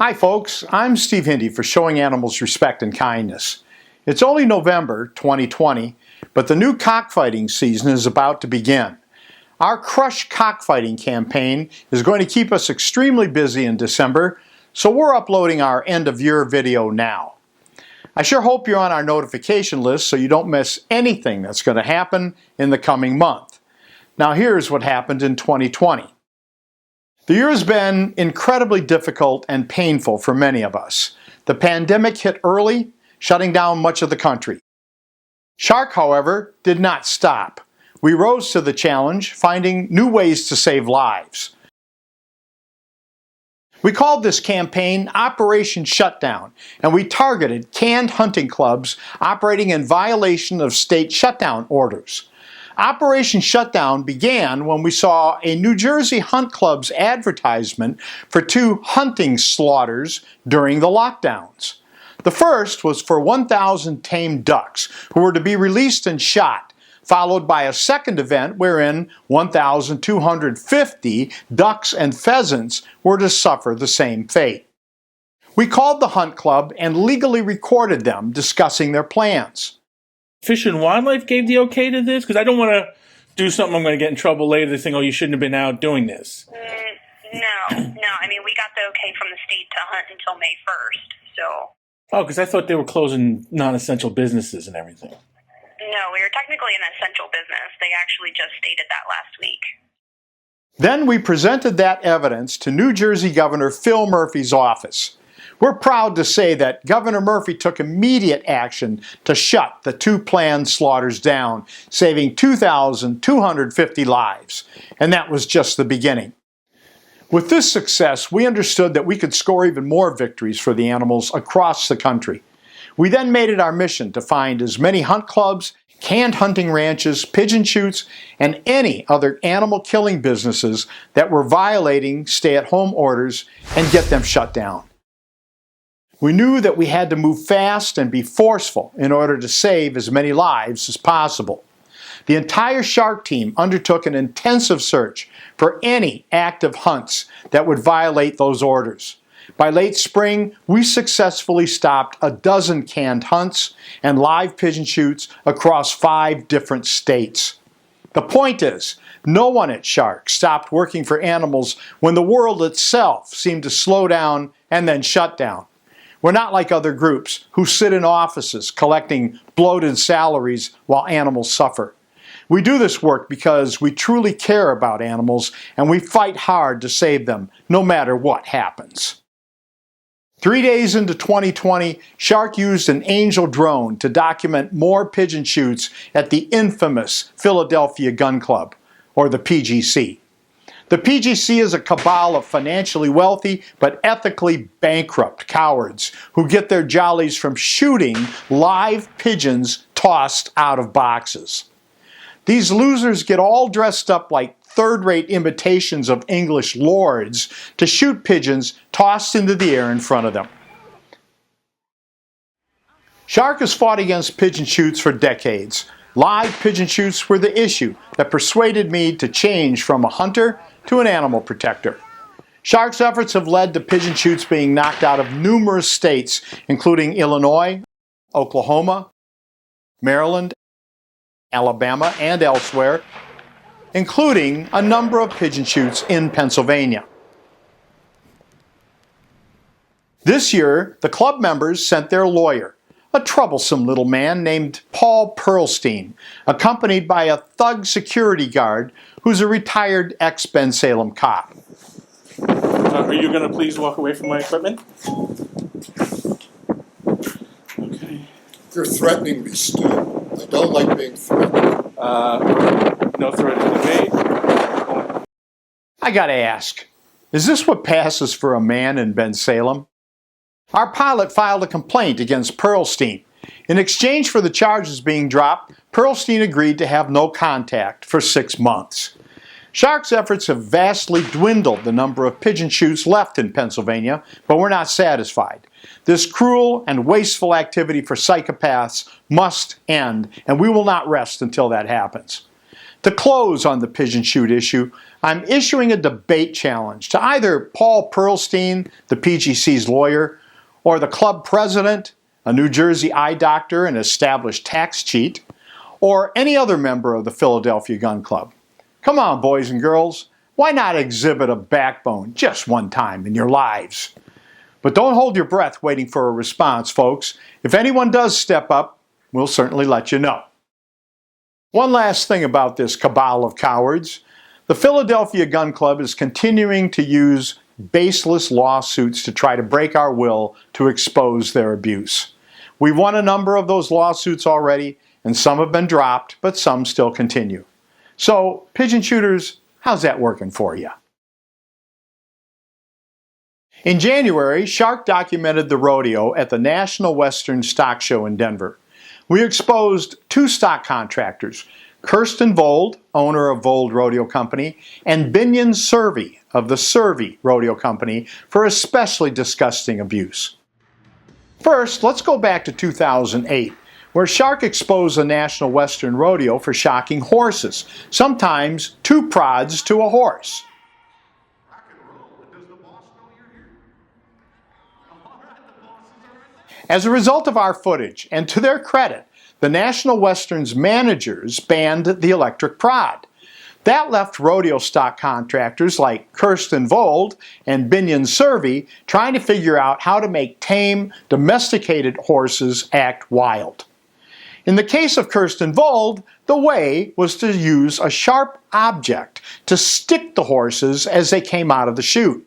Hi folks, I'm Steve Hindy for Showing Animals Respect and Kindness. It's only November 2020, but the new cockfighting season is about to begin. Our Crush Cockfighting campaign is going to keep us extremely busy in December, so we're uploading our end-of-year video now. I sure hope you're on our notification list so you don't miss anything that's going to happen in the coming month. Now here's what happened in 2020. The year has been incredibly difficult and painful for many of us. The pandemic hit early, shutting down much of the country. Shark, however, did not stop. We rose to the challenge, finding new ways to save lives. We called this campaign Operation Shutdown, and we targeted canned hunting clubs operating in violation of state shutdown orders. Operation Shutdown began when we saw a New Jersey hunt club's advertisement for 2 hunting slaughters during the lockdowns. The first was for 1,000 tame ducks who were to be released and shot, followed by a second event wherein 1,250 ducks and pheasants were to suffer the same fate. We called the hunt club and legally recorded them discussing their plans. Fish and Wildlife gave the okay to this? Because I don't want to do something I'm going to get in trouble later. They think, oh, you shouldn't have been out doing this. No. I mean, we got the okay from the state to hunt until May 1st, so. Oh, because I thought they were closing non-essential businesses and everything. No, we were technically an essential business. They actually just stated that last week. Then we presented that evidence to New Jersey Governor Phil Murphy's office. We're proud to say that Governor Murphy took immediate action to shut the 2 planned slaughters down, saving 2,250 lives. And that was just the beginning. With this success, we understood that we could score even more victories for the animals across the country. We then made it our mission to find as many hunt clubs, canned hunting ranches, pigeon shoots, and any other animal killing businesses that were violating stay-at-home orders and get them shut down. We knew that we had to move fast and be forceful in order to save as many lives as possible. The entire Shark team undertook an intensive search for any active hunts that would violate those orders. By late spring, we successfully stopped 12 canned hunts and live pigeon shoots across 5 different states. The point is, no one at Shark stopped working for animals when the world itself seemed to slow down and then shut down. We're not like other groups who sit in offices collecting bloated salaries while animals suffer. We do this work because we truly care about animals and we fight hard to save them, no matter what happens. 3 days into 2020, Shark used an Angel drone to document more pigeon shoots at the infamous Philadelphia Gun Club, or the PGC. The PGC is a cabal of financially wealthy but ethically bankrupt cowards who get their jollies from shooting live pigeons tossed out of boxes. These losers get all dressed up like third-rate imitations of English lords to shoot pigeons tossed into the air in front of them. Shark has fought against pigeon shoots for decades. Live pigeon shoots were the issue that persuaded me to change from a hunter to an animal protector. Shark's efforts have led to pigeon shoots being knocked out of numerous states, including Illinois, Oklahoma, Maryland, Alabama, and elsewhere, including a number of pigeon shoots in Pennsylvania. This year, the club members sent their lawyer, a troublesome little man named Paul Pearlstein, accompanied by a thug security guard who's a retired ex-Bensalem cop. Are you going to please walk away from my equipment? Okay. You're threatening me, Stu. I don't like being threatened. No threat has been made. I gotta ask, is this what passes for a man in Bensalem? Our pilot filed a complaint against Pearlstein. In exchange for the charges being dropped, Pearlstein agreed to have no contact for 6 months. Shark's efforts have vastly dwindled the number of pigeon shoots left in Pennsylvania, but we're not satisfied. This cruel and wasteful activity for psychopaths must end, and we will not rest until that happens. To close on the pigeon shoot issue, I'm issuing a debate challenge to either Paul Pearlstein, the PGC's lawyer, or the club president, a New Jersey eye doctor and established tax cheat, or any other member of the Philadelphia Gun Club. Come on, boys and girls, why not exhibit a backbone just one time in your lives? But don't hold your breath waiting for a response, folks. If anyone does step up, we'll certainly let you know. One last thing about this cabal of cowards. The Philadelphia Gun Club is continuing to use baseless lawsuits to try to break our will to expose their abuse. We've won a number of those lawsuits already, and some have been dropped, but some still continue. So, pigeon shooters, how's that working for you? In January, Shark documented the rodeo at the National Western Stock Show in Denver. We exposed two stock contractors, Kirsten Vold, owner of Vold Rodeo Company, and Binion Servey of the Servey Rodeo Company for especially disgusting abuse. First, let's go back to 2008, where Shark exposed the National Western Rodeo for shocking horses, sometimes 2 prods to a horse. As a result of our footage, and to their credit, the National Western's managers banned the electric prod. That left rodeo stock contractors like Kirsten Vold and Binion Servey trying to figure out how to make tame, domesticated horses act wild. In the case of Kirsten Vold, the way was to use a sharp object to stick the horses as they came out of the chute.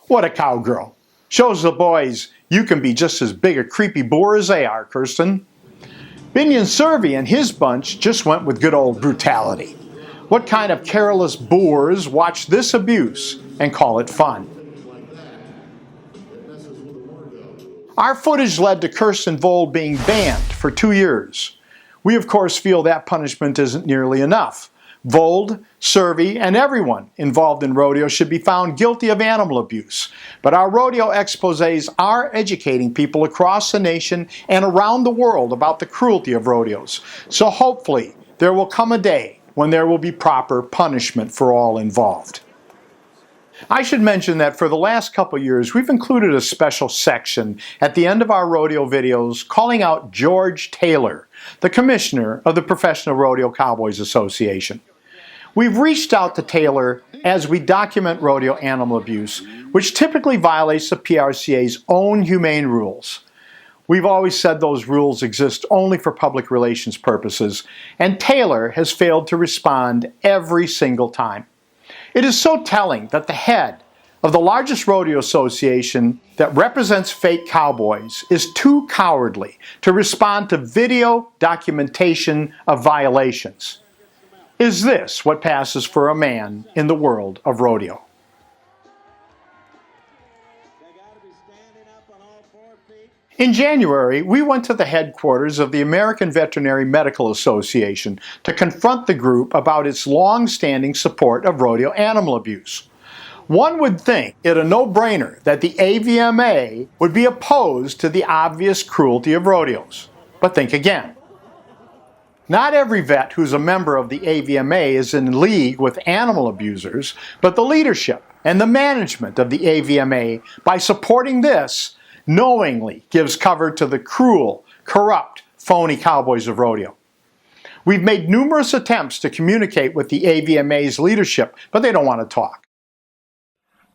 What a cowgirl. Shows the boys you can be just as big a creepy boar as they are, Kirsten. Binion Servey and his bunch just went with good old brutality. What kind of careless boors watch this abuse and call it fun? Our footage led to Kirsten Vold being banned for 2 years. We of course feel that punishment isn't nearly enough. Vold, Servey, and everyone involved in rodeo should be found guilty of animal abuse. But our rodeo exposés are educating people across the nation and around the world about the cruelty of rodeos. So hopefully there will come a day when there will be proper punishment for all involved. I should mention that for the last couple years we've included a special section at the end of our rodeo videos calling out George Taylor, the commissioner of the Professional Rodeo Cowboys Association. We've reached out to Taylor as we document rodeo animal abuse, which typically violates the PRCA's own humane rules. We've always said those rules exist only for public relations purposes, and Taylor has failed to respond every single time. It is so telling that the head of the largest rodeo association that represents fake cowboys is too cowardly to respond to video documentation of violations. Is this what passes for a man in the world of rodeo? In January, we went to the headquarters of the American Veterinary Medical Association to confront the group about its long-standing support of rodeo animal abuse. One would think it a no-brainer that the AVMA would be opposed to the obvious cruelty of rodeos. But think again. Not every vet who's a member of the AVMA is in league with animal abusers, but the leadership and the management of the AVMA, by supporting this, knowingly gives cover to the cruel, corrupt, phony cowboys of rodeo. We've made numerous attempts to communicate with the AVMA's leadership, but they don't want to talk.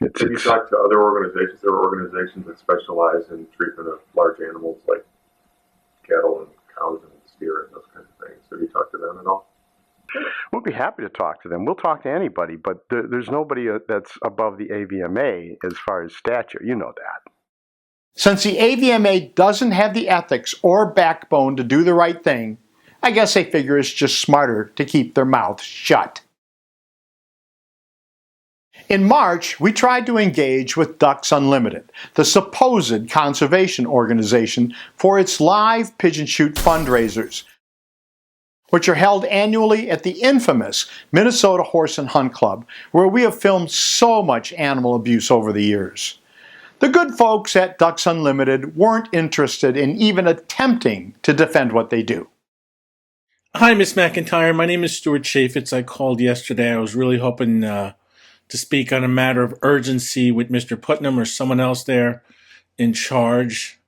Have you talked to other organizations? There are organizations that specialize in treatment of large animals like cattle and cows and steer and those kinds of things. Have you talked to them at all? We'll be happy to talk to them. We'll talk to anybody, but there's nobody that's above the AVMA as far as stature. You know that. Since the AVMA doesn't have the ethics or backbone to do the right thing, I guess they figure it's just smarter to keep their mouth shut. In March, we tried to engage with Ducks Unlimited, the supposed conservation organization, for its live pigeon shoot fundraisers, which are held annually at the infamous Minnesota Horse and Hunt Club, where we have filmed so much animal abuse over the years. The good folks at Ducks Unlimited weren't interested in even attempting to defend what they do. Hi, Miss McIntyre. My name is Stuart Chaffetz. I called yesterday. I was really hoping to speak on a matter of urgency with Mr. Putnam or someone else there in charge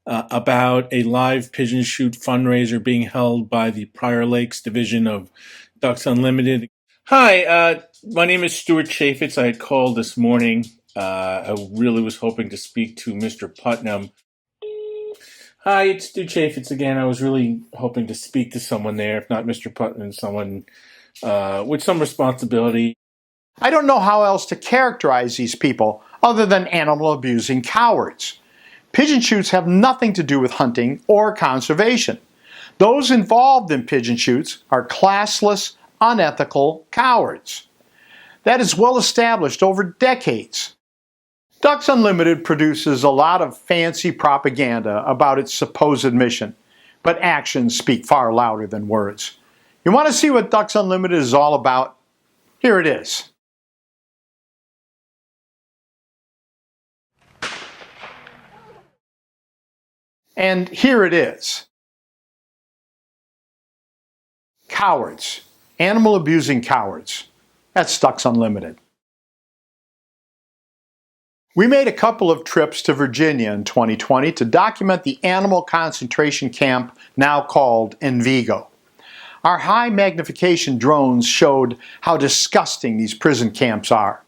about a live pigeon shoot fundraiser being held by the Prior Lakes division of Ducks Unlimited. Hi, my name is Stuart Chaffetz. I had called this morning. I really was hoping to speak to Mr. Putnam. Hi, it's Stu Chaffetz again. I was really hoping to speak to someone there, if not Mr. Putnam, someone with some responsibility. I don't know how else to characterize these people other than animal-abusing cowards. Pigeon shoots have nothing to do with hunting or conservation. Those involved in pigeon shoots are classless, unethical cowards. That is well established over decades. Ducks Unlimited produces a lot of fancy propaganda about its supposed mission, but actions speak far louder than words. You want to see what Ducks Unlimited is all about? Here it is. And here it is. Cowards. Animal-abusing cowards. That's Ducks Unlimited. We made a couple of trips to Virginia in 2020 to document the animal concentration camp now called Invigo. Our high magnification drones showed how disgusting these prison camps are.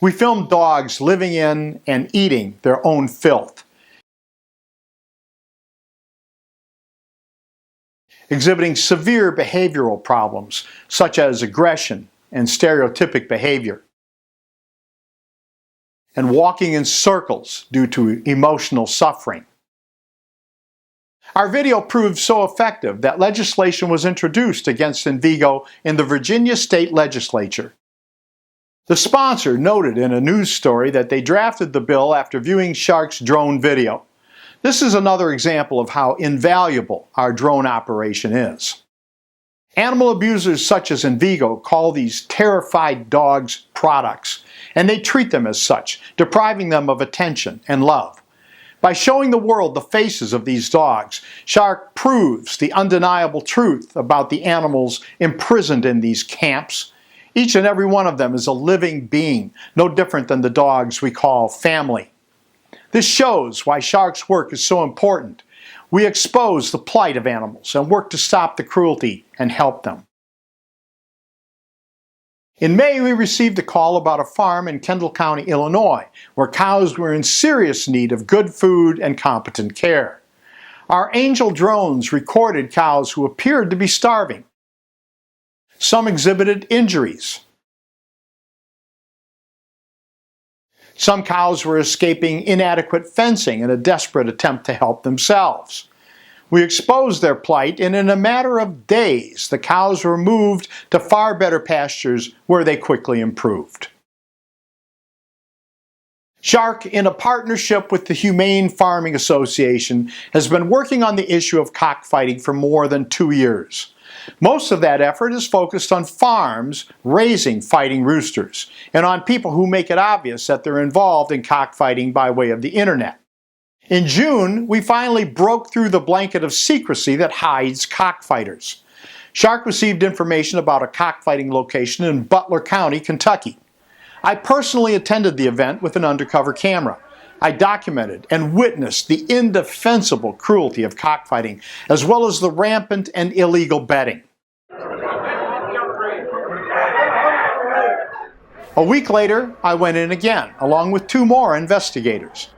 We filmed dogs living in and eating their own filth, exhibiting severe behavioral problems such as aggression and stereotypic behavior, and walking in circles due to emotional suffering. Our video proved so effective that legislation was introduced against Invigo in the Virginia State Legislature. The sponsor noted in a news story that they drafted the bill after viewing Shark's drone video. This is another example of how invaluable our drone operation is. Animal abusers such as Invigo call these terrified dogs products, and they treat them as such, depriving them of attention and love. By showing the world the faces of these dogs, Shark proves the undeniable truth about the animals imprisoned in these camps. Each and every one of them is a living being, no different than the dogs we call family. This shows why Shark's work is so important. We expose the plight of animals and work to stop the cruelty and help them. In May, we received a call about a farm in Kendall County, Illinois, where cows were in serious need of good food and competent care. Our Angel drones recorded cows who appeared to be starving. Some exhibited injuries. Some cows were escaping inadequate fencing in a desperate attempt to help themselves. We exposed their plight, and in a matter of days, the cows were moved to far better pastures where they quickly improved. Shark, in a partnership with the Humane Farming Association, has been working on the issue of cockfighting for more than 2 years. Most of that effort is focused on farms raising fighting roosters, and on people who make it obvious that they're involved in cockfighting by way of the internet. In June, we finally broke through the blanket of secrecy that hides cockfighters. Shark received information about a cockfighting location in Butler County, Kentucky. I personally attended the event with an undercover camera. I documented and witnessed the indefensible cruelty of cockfighting, as well as the rampant and illegal betting. A week later, I went in again, along with 2 more investigators.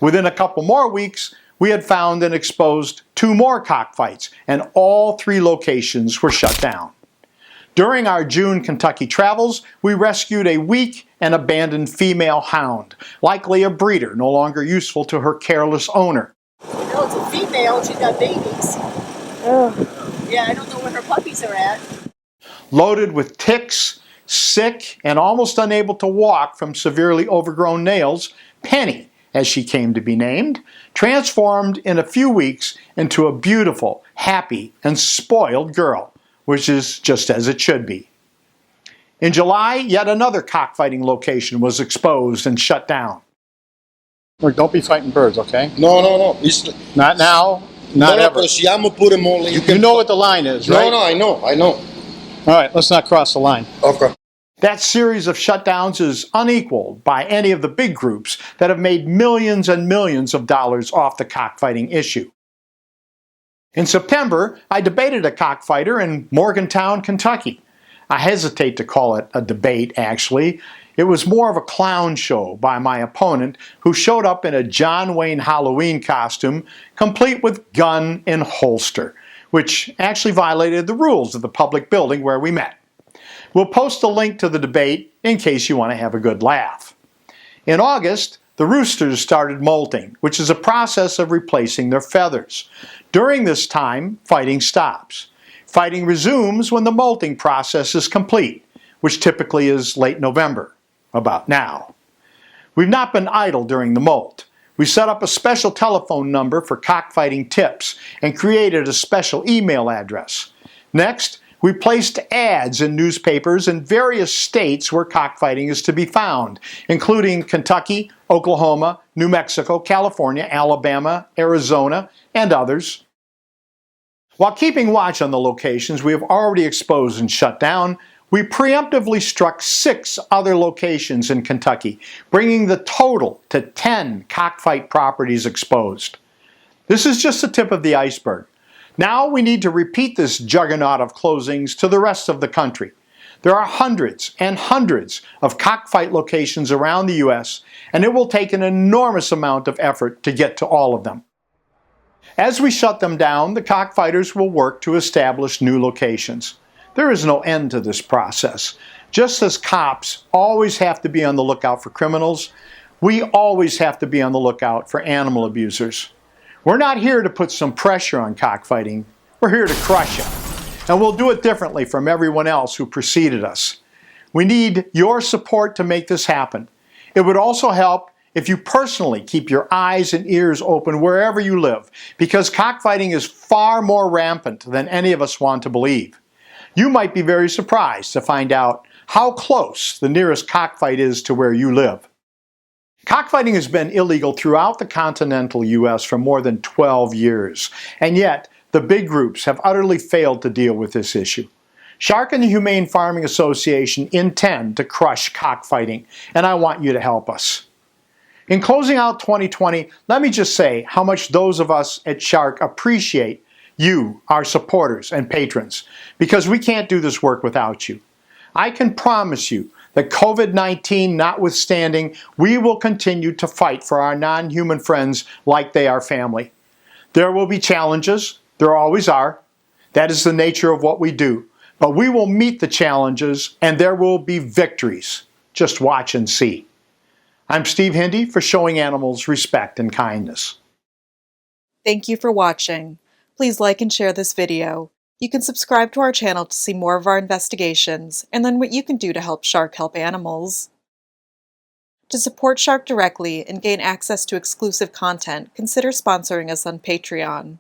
Within a couple more weeks, we had found and exposed 2 more cockfights, and all 3 locations were shut down. During our June Kentucky travels, we rescued a weak and abandoned female hound, likely a breeder no longer useful to her careless owner. No, it's a female and she's got babies. Oh. Yeah, I don't know where her puppies are at. Loaded with ticks, sick, and almost unable to walk from severely overgrown nails, Penny, as she came to be named, transformed in a few weeks into a beautiful, happy, and spoiled girl, which is just as it should be. In July, yet another cockfighting location was exposed and shut down. Look, don't be fighting birds, okay? No. Not now. Not no, ever. pero si llamo, put them all. You know what the line is, right? No, I know. All right, let's not cross the line. Okay. That series of shutdowns is unequaled by any of the big groups that have made millions and millions of dollars off the cockfighting issue. In September, I debated a cockfighter in Morgantown, Kentucky. I hesitate to call it a debate, actually. It was more of a clown show by my opponent, who showed up in a John Wayne Halloween costume, complete with gun and holster, which actually violated the rules of the public building where we met. We'll post a link to the debate in case you want to have a good laugh. In August, the roosters started molting, which is a process of replacing their feathers. During this time, fighting stops. Fighting resumes when the molting process is complete, which typically is late November, about now. We've not been idle during the molt. We set up a special telephone number for cockfighting tips and created a special email address. Next, we placed ads in newspapers in various states where cockfighting is to be found, including Kentucky, Oklahoma, New Mexico, California, Alabama, Arizona, and others. While keeping watch on the locations we have already exposed and shut down, we preemptively struck 6 other locations in Kentucky, bringing the total to 10 cockfight properties exposed. This is just the tip of the iceberg. Now we need to repeat this juggernaut of closings to the rest of the country. There are hundreds and hundreds of cockfight locations around the U.S., and it will take an enormous amount of effort to get to all of them. As we shut them down, the cockfighters will work to establish new locations. There is no end to this process. Just as cops always have to be on the lookout for criminals, we always have to be on the lookout for animal abusers. We're not here to put some pressure on cockfighting. We're here to crush it. And we'll do it differently from everyone else who preceded us. We need your support to make this happen. It would also help if you personally keep your eyes and ears open wherever you live, because cockfighting is far more rampant than any of us want to believe. You might be very surprised to find out how close the nearest cockfight is to where you live. Cockfighting has been illegal throughout the continental U.S. for more than 12 years, and yet the big groups have utterly failed to deal with this issue. Shark and the Humane Farming Association intend to crush cockfighting, and I want you to help us. In closing out 2020, let me just say how much those of us at Shark appreciate you, our supporters and patrons, because we can't do this work without you. I can promise you that COVID-19 notwithstanding, we will continue to fight for our non-human friends like they are family. There will be challenges, there always are. That is the nature of what we do. But we will meet the challenges and there will be victories. Just watch and see. I'm Steve Hindy for Showing Animals Respect and Kindness. Thank you for watching. Please like and share this video. You can subscribe to our channel to see more of our investigations and learn what you can do to help Shark help animals. To support Shark directly and gain access to exclusive content, consider sponsoring us on Patreon.